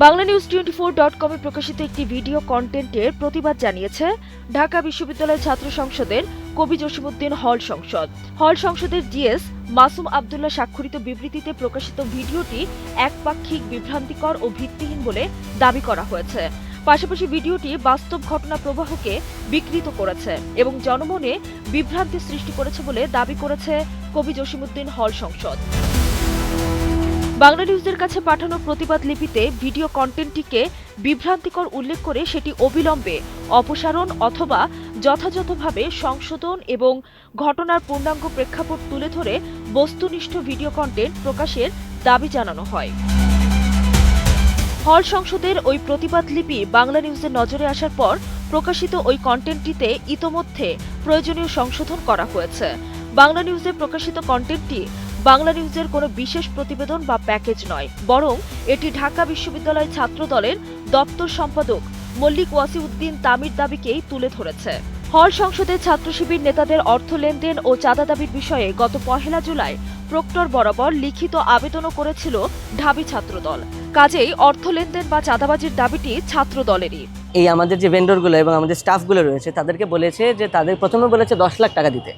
বাংলানিউজ24.com-এ প্রকাশিত একটি ভিডিও কন্টেন্টের প্রতিবাদ জানিয়েছে ঢাকা বিশ্ববিদ্যালয় ছাত্র সংসদের কবি জসিমউদ্দিন হল সংসদ। হল সংসদের জিএস মাসুম আবদুল্লাহ স্বাক্ষরিত বিবৃতিতে প্রকাশিত ভিডিওটি একপাক্ষিক, বিভ্রান্তিকর ও ভিত্তিহীন বলে দাবি করা হয়েছে। পাশাপাশি ভিডিওটি বাস্তব ঘটনা প্রবাহকে বিকৃত করেছে এবং জনমনে বিভ্রান্তি সৃষ্টি করেছে বলে দাবি করেছে কবি জসিমউদ্দিন হল সংসদ। বাংলা নিউজের কাছে পাঠানো প্রতিবাদ লিপিতে ভিডিও কন্টেন্টটিকে বিভ্রান্তিকর উল্লেখ করে সেটি অবিলম্বে অপসারণ অথবা যথাযথভাবে সংশোধন এবং ঘটনার পূর্ণাঙ্গ প্রেক্ষাপট তুলে ধরে বস্তুনিষ্ঠ ভিডিও কন্টেন্ট প্রকাশের দাবি জানানো হয়। হল সংসদের ওই প্রতিবাদ লিপি বাংলা নিউজের নজরে আসার পর প্রকাশিত ওই কন্টেন্টটিতে ইতোমধ্যে প্রয়োজনীয় সংশোধন করা হয়েছে। বাংলা নিউজে প্রকাশিত কন্টেন্টটি বাংলা নিউজের কোনো বিশেষ প্রতিবেদন বা প্যাকেজ নয়, বরং এটি ঢাকা বিশ্ববিদ্যালয় ছাত্র দলের দপ্তর সম্পাদক মল্লিক ওয়াসিউদ্দিন তামির দাবিকেই তুলে ধরেছে। হল সংসদে ছাত্র শিবির নেতাদের অর্থ লেনদেন ও চাঁদা দাবির বিষয়ে গত 1 জুলাই প্রক্টর বরাবর লিখিত আবেদনও করেছিল ঢাবি ছাত্রদল। কাজেই অর্থ লেনদেন বা চাঁদাবাজির দাবিটি ছাত্র দলেরই। এই আমাদের যে ভেন্ডরগুলো এবং আমাদের স্টাফগুলো রয়েছে তাদেরকে বলেছে যে তাদের প্রথমে বলেছে 10 লাখ টাকা দিতে,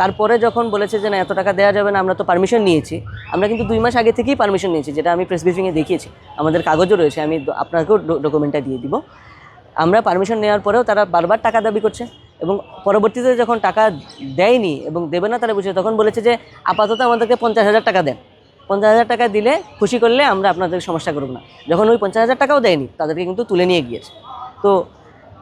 তারপরে যখন বলেছে যে না এত টাকা দেওয়া যাবে না, আমরা তো পারমিশন নিয়েছি, আমরা কিন্তু 2 মাস আগে থেকেই পারমিশন নিয়েছি, যেটা আমি প্রেস ব্রিফিংয়ে দেখিয়েছি, আমাদের কাগজও রয়েছে, আমি আপনাকেও ডকুমেন্টটা দিয়ে দিব। আমরা পারমিশন নেওয়ার পরেও তারা বারবার টাকা দাবি করছে এবং পরবর্তীতে যখন টাকা দেয়নি এবং দেবে না তারা বুঝে, তখন বলেছে যে আপাতত আমাদেরকে 50,000 টাকা দেন, 50,000 টাকা দিলে খুশি করলে আমরা আপনাদের সমস্যা করব না। যখন ওই 50,000 টাকাও দেয়নি তাদেরকে কিন্তু তুলে নিয়ে গিয়েছে। তো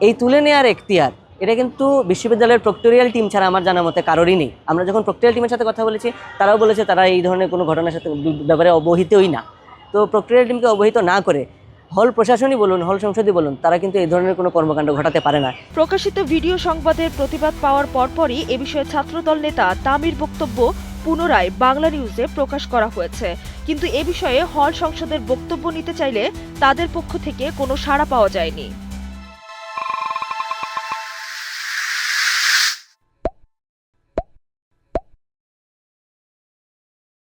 এই তুলে নেওয়ার এখতিয়ার এটা কিন্তু বিশ্ববিদ্যালয়ের প্রক্টোরিয়াল টিম ছাড়া আমার জানা মতে কারোরই নেই। আমরা যখন প্রক্টোরিয়াল টিমের সাথে কথা বলেছি তারাও বলেছে তারা এই ধরনের কোনো ঘটনার সাথে ব্যাপারে অবহিতই না। তো প্রক্টোরিয়াল টিমকে অবহিত না করে হল প্রশাসনই বলুন, হল সংসদই বলুন, তারা কিন্তু এই ধরনের কোনো কর্মকাণ্ড ঘটাতে পারে না। প্রকাশিত ভিডিও সংবাদের প্রতিবাদ পাওয়ার পরপরই এ বিষয়ে ছাত্রদল নেতা তামির বক্তব্য পুনরায় বাংলা নিউজে প্রকাশ করা হয়েছে। কিন্তু এ বিষয়ে হল সংসদের বক্তব্য নিতে চাইলে তাদের পক্ষ থেকে কোনো সাড়া পাওয়া যায়নি।